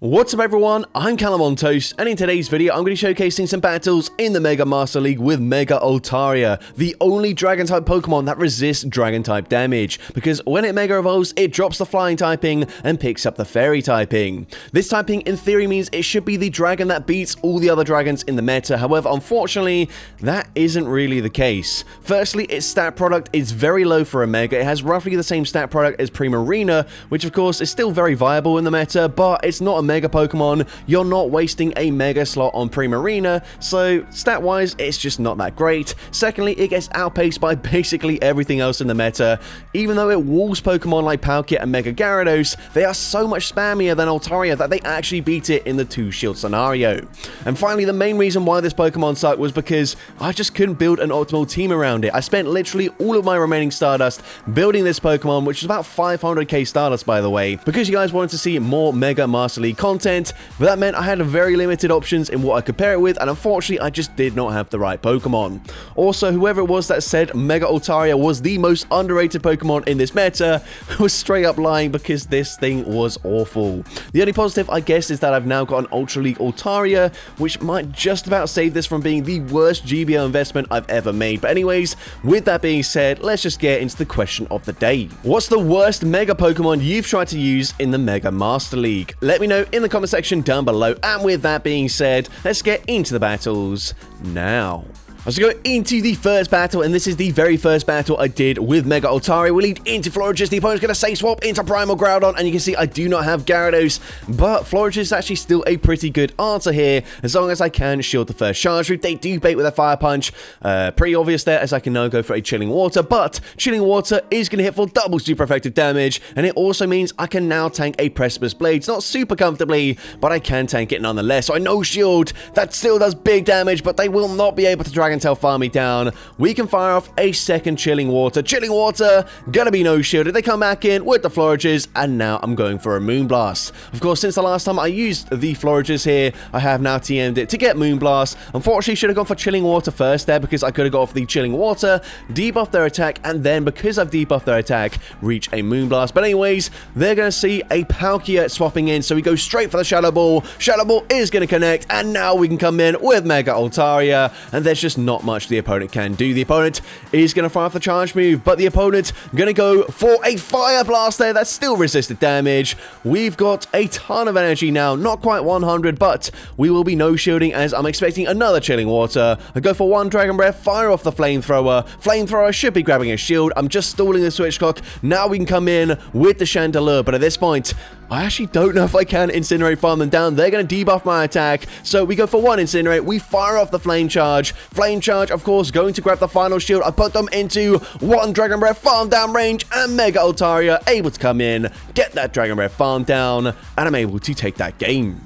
What's up everyone, I'm CallumOnToast, and in today's video I'm going to be showcasing some battles in the Mega Master League with Mega Altaria, the only Dragon-type Pokemon that resists Dragon-type damage, because when it Mega Evolves, it drops the Flying typing and picks up the Fairy typing. This typing in theory means it should be the Dragon that beats all the other Dragons in the meta, however unfortunately, that isn't really the case. Firstly, its stat product is very low for a Mega. It has roughly the same stat product as Primarina, which of course is still very viable in the meta, but it's not a Mega Pokemon. You're not wasting a Mega slot on Primarina, so stat-wise, it's just not that great. Secondly, it gets outpaced by basically everything else in the meta. Even though it walls Pokemon like Palkia and Mega Gyarados, they are so much spammier than Altaria that they actually beat it in the 2-shield scenario. And finally, the main reason why this Pokemon sucked was because I just couldn't build an optimal team around it. I spent literally all of my remaining Stardust building this Pokemon, which is about 500k Stardust by the way, because you guys wanted to see more Mega Master League content, but that meant I had very limited options in what I could pair it with, and unfortunately I just did not have the right Pokemon. Also, whoever it was that said Mega Altaria was the most underrated Pokemon in this meta was straight up lying, because this thing was awful. The only positive, I guess, is that I've now got an Ultra League Altaria, which might just about save this from being the worst GBO investment I've ever made. But anyways, with that being said, let's just get into the question of the day. What's the worst Mega Pokemon you've tried to use in the Mega Master League? Let me know in the comment section down below, and with that being said, let's get into the battles now. Let's go into the first battle, and this is the very first battle I did with Mega Altaria. We lead into Florges. The opponent's going to say swap into Primal Groudon, and you can see I do not have Gyarados, but Florges is actually still a pretty good answer here, as long as I can shield the first charge route. They do bait with a Fire Punch. Pretty obvious there, as I can now go for a Chilling Water, but Chilling Water is going to hit for double super effective damage, and it also means I can now tank a Precipice Blades. Not super comfortably, but I can tank it nonetheless. So I know shield, that still does big damage, but they will not be able to Dragon Tail Farm me down. We can fire off a second Chilling Water. Chilling Water, gonna be no shielded. They come back in with the Florges, and now I'm going for a Moonblast. Of course, since the last time I used the Florges here, I have now TM'd it to get Moonblast. Unfortunately, should have gone for Chilling Water first there, because I could have got off the Chilling Water, debuff their attack, and then because I've debuffed their attack, reach a Moonblast. But anyways, they're gonna see a Palkia swapping in, so we go straight for the Shadow Ball. Shadow Ball is gonna connect, and now we can come in with Mega Altaria, and there's just not much the opponent can do. The opponent is going to fire off the charge move, but the opponent going to go for a Fire Blast there. That's still resisted damage. We've got a ton of energy now, not quite 100, but we will be no shielding, as I'm expecting another Chilling Water. I go for one Dragon Breath, fire off the Flamethrower. Flamethrower should be grabbing a shield. I'm just stalling the Switch Clock. Now we can come in with the Chandelure, but at this point, I actually don't know if I can Incinerate farm them down. They're going to debuff my attack, so we go for one Incinerate. We fire off the Flame Charge. Flame Charge, of course, going to grab the final shield. I put them into one Dragon Breath, farm down range, and Mega Altaria able to come in, get that Dragon Breath farm down, and I'm able to take that game.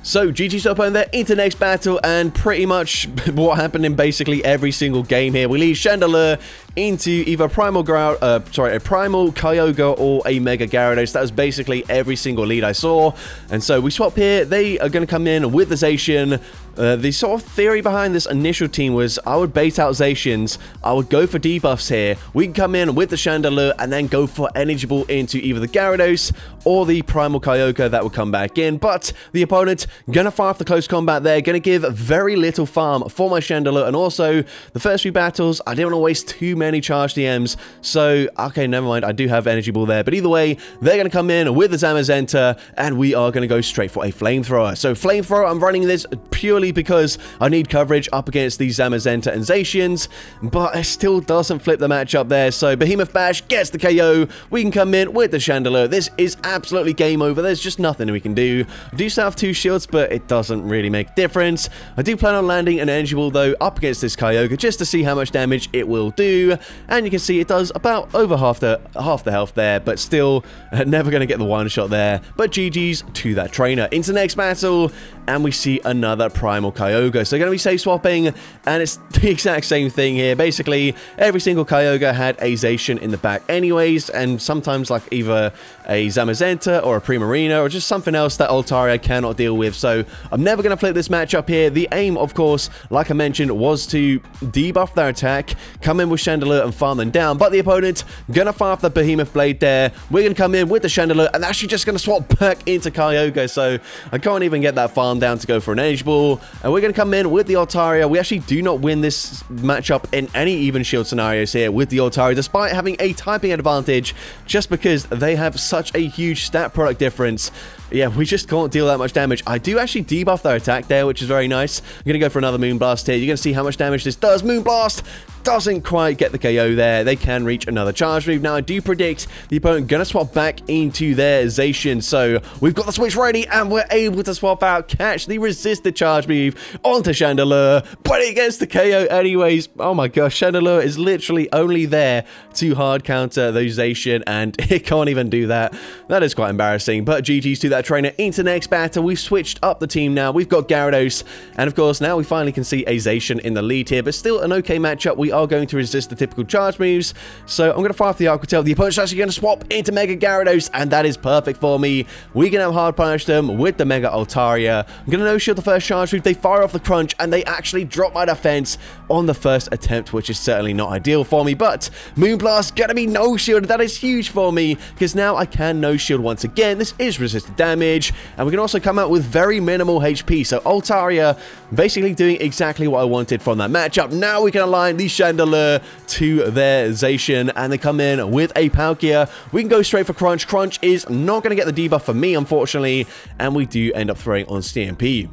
So, GG's opponent there into the next battle, and pretty much what happened in basically every single game here. We lead Chandelure into either a Primal Kyogre or a Mega Gyarados. That was basically every single lead I saw. And so we swap here. They are going to come in with the Zacian. The sort of theory behind this initial team was I would bait out Zacians, I would go for debuffs here, we can come in with the Chandelure and then go for Energy Ball into either the Gyarados or the Primal Kyogre that will come back in, but the opponent gonna fire off the close combat there, gonna give very little farm for my Chandelure, and also the first few battles I didn't want to waste too many charge DMs, so okay, never mind, I do have Energy Ball there, but either way, they're gonna come in with the Zamazenta, and we are gonna go straight for a Flamethrower. So Flamethrower, I'm running this purely because I need coverage up against these Zamazenta and Zacians, but it still doesn't flip the matchup there. So Behemoth Bash gets the KO. We can come in with the Chandelure. This is absolutely game over. There's just nothing we can do. I do still have two shields, but it doesn't really make a difference. I do plan on landing an Energy Ball though up against this Kyogre just to see how much damage it will do, and you can see it does about over half the health there, but still never going to get the one shot there. But GG's to that trainer. Into the next battle, and we see another Primal Kyogre. So going to be safe swapping, and it's the exact same thing here. Basically, every single Kyogre had a Zacian in the back anyways, and sometimes like either a Zamazenta or a Primarina or just something else that Altaria cannot deal with effective. So I'm never going to flip this matchup here. The aim, of course, like I mentioned, was to debuff their attack, come in with Chandelier and farm them down. But the opponent going to fire off the Behemoth Blade there. We're going to come in with the Chandelier and actually just going to swap back into Kyogre. So I can't even get that farm down to go for an Energy Ball. And we're going to come in with the Altaria. We actually do not win this matchup in any even shield scenarios here with the Altaria, despite having a typing advantage, just because they have such a huge stat product difference. Yeah, we just can't deal that much damage. I do actually debuff their attack there, which is very nice. I'm going to go for another Moonblast here. You're going to see how much damage this does. Moonblast doesn't quite get the KO there. They can reach another charge move. Now, I do predict the opponent going to swap back into their Zacian. So, we've got the switch ready, and we're able to swap out, catch the resisted charge move onto Chandelure, but it gets the KO anyways. Oh my gosh, Chandelure is literally only there to hard counter those Zacian, and it can't even do that. That is quite embarrassing, but GG's to that trainer. Into next battle, we've switched up the team now. We've got Gyarados, and of course, now we finally can see a Zacian in the lead here, but still an okay matchup. We are going to resist the typical charge moves, so I'm going to fire off the Aqua Tail. The opponent's actually going to swap into Mega Gyarados, and that is perfect for me. We can now hard punish them with the Mega Altaria. I'm going to no-shield the first charge move. They fire off the Crunch, and they actually drop my defense on the first attempt, which is certainly not ideal for me, but Moonblast going to be no-shielded. That is huge for me, because now I can no-shield once again. This is resisted damage, and we can also come out with very minimal HP, so Altaria basically doing exactly what I wanted from that matchup. Now we can align the Chandelure to their Zacian, and they come in with a Palkia. We can go straight for Crunch. Crunch is not going to get the debuff for me, unfortunately, and we do end up throwing on CMP.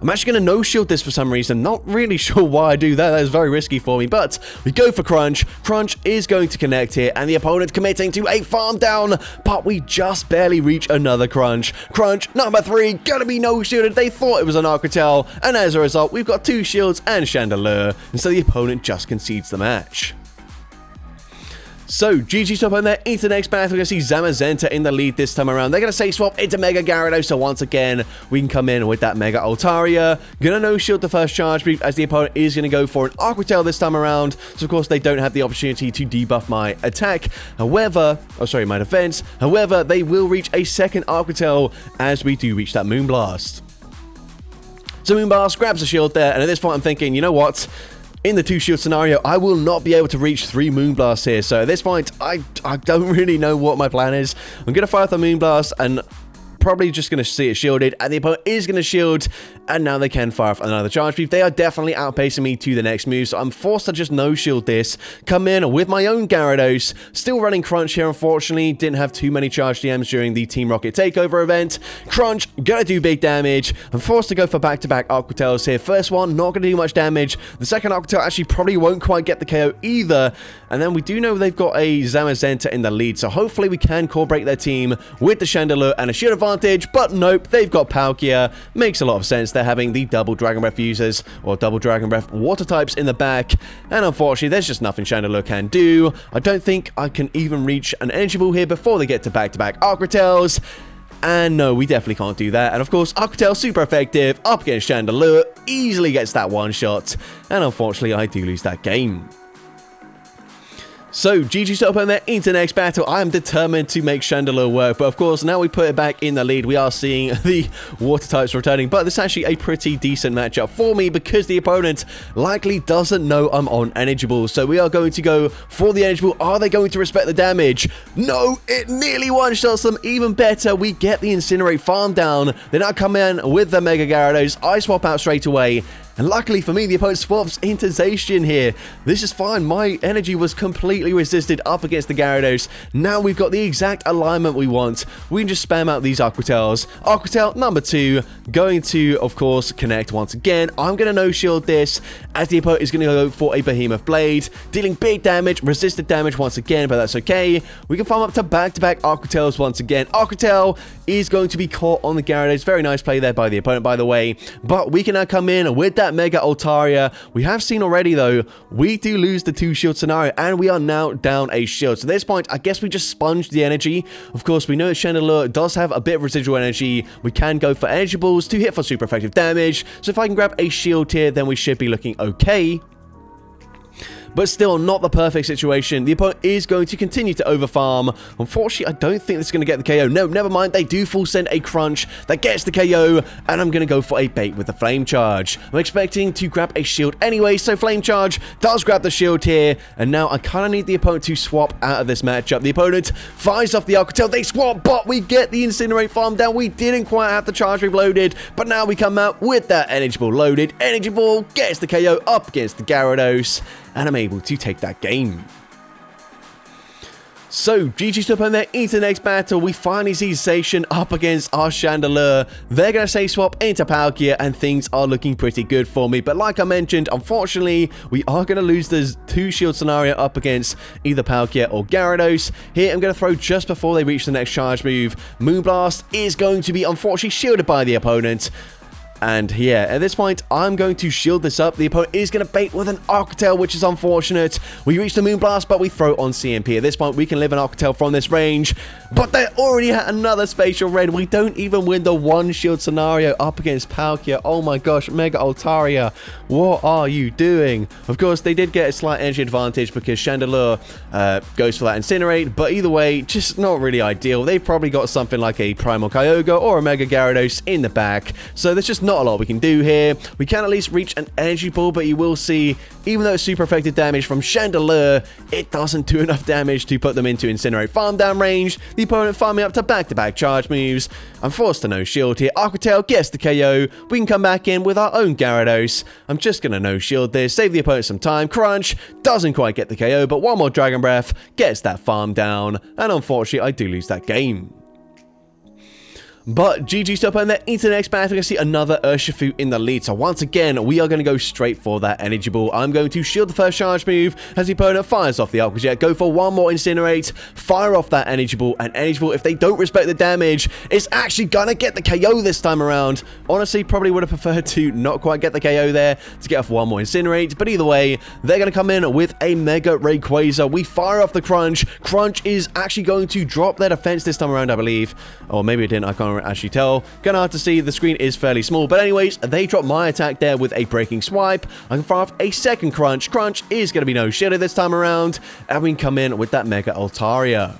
I'm actually going to no-shield this for some reason. Not really sure why I do that. That is very risky for me, but we go for Crunch. Crunch is going to connect here, and the opponent committing to a farm down, but we just barely reach another Crunch. Crunch number 3, going to be no-shielded. They thought it was an Aqua Tail, and as a result, we've got 2 shields and Chandelure, and so the opponent just concedes the match. So, GG stop on there into the next battle. We're going to see Zamazenta in the lead this time around. They're going to say swap into Mega Gyarados, so once again, we can come in with that Mega Altaria. Going to no-shield the first charge move, as the opponent is going to go for an Aqua Tail this time around. So, of course, they don't have the opportunity to debuff my attack. However, my defense. However, they will reach a second Aqua Tail as we do reach that Moonblast. So, Moonblast grabs a shield there, and at this point, I'm thinking, you know what? In the 2-shield scenario, I will not be able to reach 3 Moonblasts here. So at this point, I don't really know what my plan is. I'm going to fire the Moonblast and probably just going to see it shielded, and the opponent is going to shield, and now they can fire off another charge move. They are definitely outpacing me to the next move, so I'm forced to just no-shield this, come in with my own Gyarados, still running Crunch here, unfortunately, didn't have too many charge DMs during the Team Rocket Takeover event. Crunch, gonna do big damage. I'm forced to go for back-to-back Aqua Tails here. First one, not gonna do much damage. The second Aqua Tail actually probably won't quite get the KO either, and then we do know they've got a Zamazenta in the lead, so hopefully we can core break their team with the Chandelure and a shield advantage. But nope, they've got Palkia. Makes a lot of sense. They're having the double Dragon Breath users, or double Dragon Breath water types in the back, and unfortunately, there's just nothing Chandelure can do. I don't think I can even reach an Energy Ball here before they get to back-to-back Aqua Tails. And no, we definitely can't do that. And of course, Aqua Tail, super effective, up against Chandelure, easily gets that one shot. And unfortunately, I do lose that game. So, GG stop on there into the next battle. I am determined to make Chandelure work, but of course, now we put it back in the lead. We are seeing the water types returning, but this is actually a pretty decent matchup for me because the opponent likely doesn't know I'm on Energy Ball. So, we are going to go for the Energy Ball. Are they going to respect the damage? No, it nearly one-shots them. Even better, we get the Incinerate farm down. They now come in with the Mega Gyarados. I swap out straight away. And luckily for me, the opponent swaps into Zacian here. This is fine. My energy was completely resisted up against the Gyarados. Now we've got the exact alignment we want. We can just spam out these Aqua Tails. Aqua Tail number 2, going to, of course, connect once again. I'm going to no-shield this, as the opponent is going to go for a Behemoth Blade, dealing big damage, resisted damage once again, but that's okay. We can farm up to back-to-back Aqua Tails once again. Aqua Tail is going to be caught on the Gyarados. Very nice play there by the opponent, by the way. But we can now come in with that Mega Altaria. We have seen already, though, we do lose the 2-shield scenario, and we are now down a shield. So at this point, I guess we just sponge the energy. Of course, we know that Chandelure does have a bit of residual energy. We can go for Energy Balls to hit for super effective damage. So if I can grab a shield here, then we should be looking okay. but still not the perfect situation. The opponent is going to continue to overfarm. Unfortunately, I don't think this is going to get the KO. No, never mind. They do full send a crunch that gets the KO, and I'm going to go for a bait with the flame charge. I'm expecting to grab a shield anyway, so flame charge does grab the shield here, and now I kind of need the opponent to swap out of this matchup. The opponent fires off the Altaria. They swap, but we get the incinerate farm down. We didn't quite have the charge move loaded, but now we come out with that energy ball loaded. Energy ball gets the KO up against the Gyarados, and I'm able to take that game. So, GG's to opponent there into the next battle. We finally see Zacian up against our Chandelure. They're going to say swap into Palkia, and things are looking pretty good for me. But like I mentioned, unfortunately, we are going to lose this 2-shield scenario up against either Palkia or Gyarados. Here, I'm going to throw just before they reach the next charge move. Moonblast is going to be, unfortunately, shielded by the opponent. And yeah, at this point, I'm going to shield this up. The opponent is going to bait with an Altaria, which is unfortunate. We reach the Moonblast, but we throw on CMP. At this point, we can live an Altaria from this range. But they already had another Spatial Red. We don't even win the 1-shield scenario up against Palkia. Oh my gosh, Mega Altaria, what are you doing? Of course, they did get a slight energy advantage because Chandelure goes for that Incinerate. But either way, just not really ideal. They've probably got something like a Primal Kyogre or a Mega Gyarados in the back. So there's just not a lot we can do here. We can at least reach an energy ball, but you will see, even though it's super effective damage from Chandelure, it doesn't do enough damage to put them into Incinerate farm down range. The opponent farming up to back-to-back charge moves. I'm forced to no shield here. Aquatail gets the KO. We can come back in with our own Gyarados. I'm just gonna no shield this, save the opponent some time. Crunch doesn't quite get the KO, but one more Dragon Breath gets that farm down, and unfortunately I do lose that game. But GG's to opponent there into the next battle. We're going to see another Urshifu in the lead. So once again, we are going to go straight for that energy ball. I'm going to shield the first charge move as the opponent fires off the Aqua Jet. Go for one more Incinerate. Fire off that energy ball. And energy ball, if they don't respect the damage, it's actually going to get the KO this time around. Honestly, probably would have preferred to not quite get the KO there to get off one more Incinerate. But either way, they're going to come in with a Mega Rayquaza. We fire off the Crunch. Crunch is actually going to drop their defense this time around, I believe. Or maybe it didn't. I can't actually tell. Gonna have to see, the screen is fairly small, but anyways, they drop my attack there with a breaking swipe. I can fire off a second Crunch. Crunch is gonna be no shielded this time around, and we can come in with that Mega Altaria.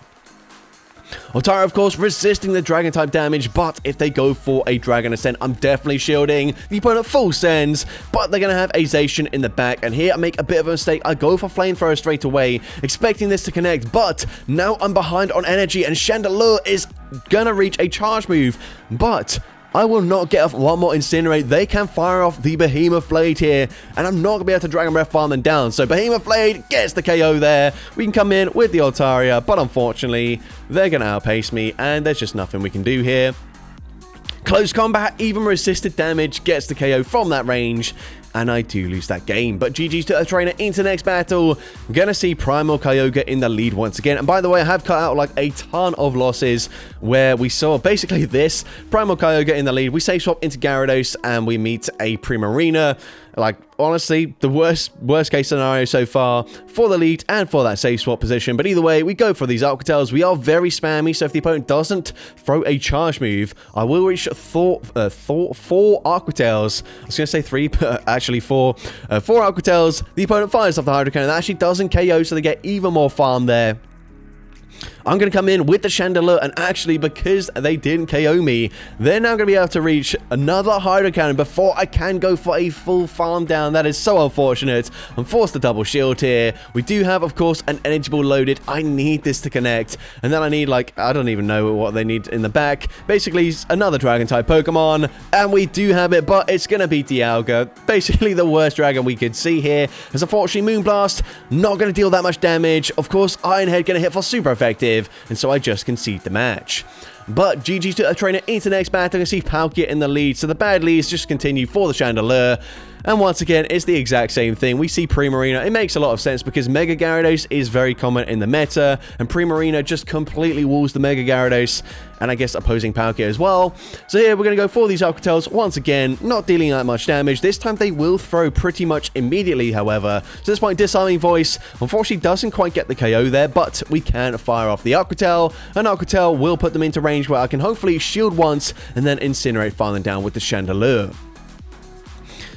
Altaria, of course, resisting the Dragon type damage, but if they go for a Dragon Ascent, I'm definitely shielding. The opponent full sends, but they're going to have a Zacian in the back, and here I make a bit of a mistake. I go for Flamethrower straight away, expecting this to connect, but now I'm behind on energy, and Chandelure is going to reach a charge move, but I will not get off one more Incinerate. They can fire off the Behemoth Blade here, and I'm not going to be able to Dragon Breath farm them down. So Behemoth Blade gets the KO there. We can come in with the Altaria, but unfortunately, they're going to outpace me, and there's just nothing we can do here. Close combat, even resisted damage, gets the KO from that range, and I do lose that game. But GG's to a trainer into the next battle. I'm gonna see Primal Kyogre in the lead once again. And by the way, I have cut out like a ton of losses where we saw basically this. Primal Kyogre in the lead. We safe swap into Gyarados and we meet a Primarina. Like, honestly, the worst case scenario so far for the lead and for that safe swap position. But either way, we go for these Alcatels. We are very spammy, so if the opponent doesn't throw a charge move, I will reach four Aquatels. I was going to say 3, but actually 4. 4 Aquatels. The opponent fires off the Hydro Cannon. That actually doesn't KO, so they get even more farm there. I'm going to come in with the Chandelure, and actually, because they didn't KO me, they're now going to be able to reach another Hydro Cannon before I can go for a full farm down. That is so unfortunate. I'm forced to double shield here. We do have, of course, an energy ball loaded. I need this to connect, and then I need, like, I don't even know what they need in the back. Basically, another Dragon-type Pokemon, and we do have it, but it's going to be Dialga. Basically, the worst dragon we could see here. As unfortunately, Moonblast, not going to deal that much damage. Of course, Iron Head going to hit for super effective, and so I just concede the match. But GG's to a trainer into the next battle. I can see Palkia in the lead, so the bad leads just continue for the Chandelure. And once again, it's the exact same thing. We see Primarina. It makes a lot of sense because Mega Gyarados is very common in the meta, and Primarina just completely walls the Mega Gyarados, and I guess opposing Palkia as well. So here, we're going to go for these Alcatels once again, not dealing that much damage. This time, they will throw pretty much immediately, however. So at this point, Disarming Voice, unfortunately, doesn't quite get the KO there, but we can fire off the Alcatel, and Alcatel will put them into range where I can hopefully shield once, and then Incinerate, farm them down with the Chandelure.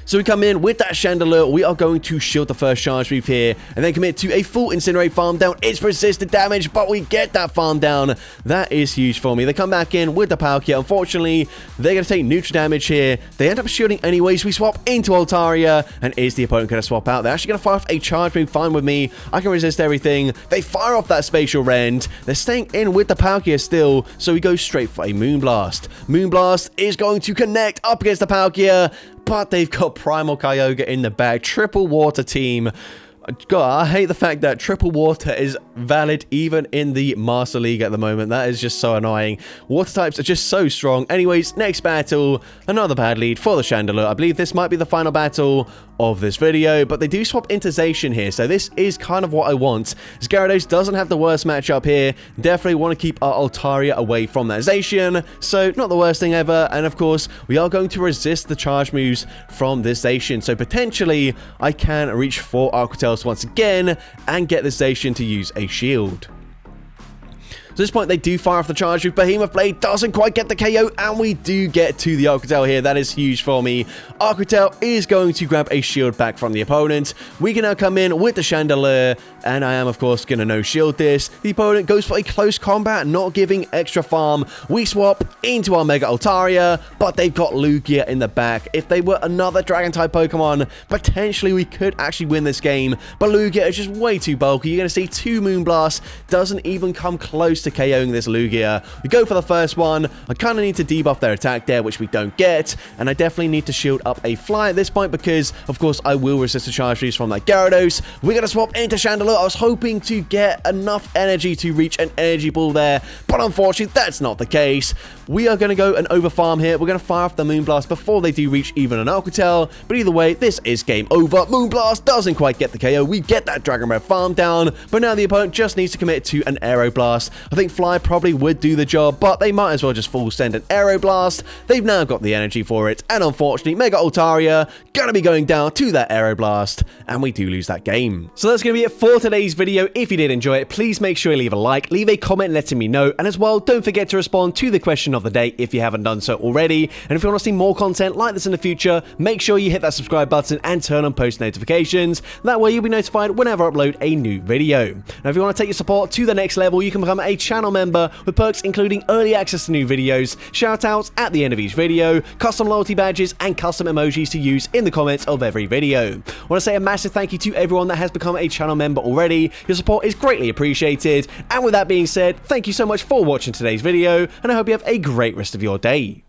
So we come in with that Chandelier. We are going to shield the first charge move here and then commit to a full Incinerate farm down. It's resisted damage, but we get that farm down. That is huge for me. They come back in with the Palkia. Unfortunately, they're going to take neutral damage here. They end up shielding anyways. We swap into Altaria, and is the opponent going to swap out? They're actually going to fire off a charge move. Fine with me. I can resist everything. They fire off that Spatial Rend. They're staying in with the Palkia still, so we go straight for a Moonblast. Moonblast is going to connect up against the Palkia, but they've got Primal Kyogre in the back. Triple water team. God, I hate the fact that triple water is valid even in the Master League at the moment. That is just so annoying. Water types are just so strong. Anyways, next battle, another bad lead for the Chandelier. I believe this might be the final battle of this video, but they do swap into Zacian here, so this is kind of what I want. Gyarados doesn't have the worst matchup here. Definitely want to keep our Altaria away from that Zacian, so not the worst thing ever. And of course, we are going to resist the charge moves from this Zacian, so potentially I can reach for Arquitels once again and get this Zacian to use a shield. So at this point, they do fire off the charge move. Behemoth Blade doesn't quite get the KO, and we do get to the Arquitell here. That is huge for me. Arquitell is going to grab a shield back from the opponent. We can now come in with the Chandelier, and I am, of course, going to no-shield this. The opponent goes for a close combat, not giving extra farm. We swap into our Mega Altaria, but they've got Lugia in the back. If they were another Dragon-type Pokemon, potentially we could actually win this game, but Lugia is just way too bulky. You're going to see 2 Moonblasts. Doesn't even come close to KOing this Lugia. We go for the first one. I kind of need to debuff their attack there, which we don't get, and I definitely need to shield up a Fly at this point because, of course, I will resist the charge moves from that Gyarados. We're going to swap into Chandelier. I was hoping to get enough energy to reach an energy ball there, but unfortunately, that's not the case. We are going to go and overfarm here. We're going to fire off the Moonblast before they do reach even an Alcatel, but either way, this is game over. Moonblast doesn't quite get the KO. We get that Dragon Breath farm down, but now the opponent just needs to commit to an Aeroblast. I think Fly probably would do the job, but they might as well just full send an Aeroblast. They've now got the energy for it, and unfortunately, Mega Altaria gonna be going down to that Aeroblast, and we do lose that game. So that's gonna be it for today's video. If you did enjoy it, please make sure you leave a like, leave a comment letting me know, and as well, don't forget to respond to the question of the day if you haven't done so already. And if you want to see more content like this in the future, make sure you hit that subscribe button and turn on post notifications. That way you'll be notified whenever I upload a new video. Now, if you want to take your support to the next level, you can become a channel member with perks including early access to new videos, shoutouts at the end of each video, custom loyalty badges, and custom emojis to use in the comments of every video. I want to say a massive thank you to everyone that has become a channel member already. Your support is greatly appreciated. And with that being said, thank you so much for watching today's video, and I hope you have a great rest of your day.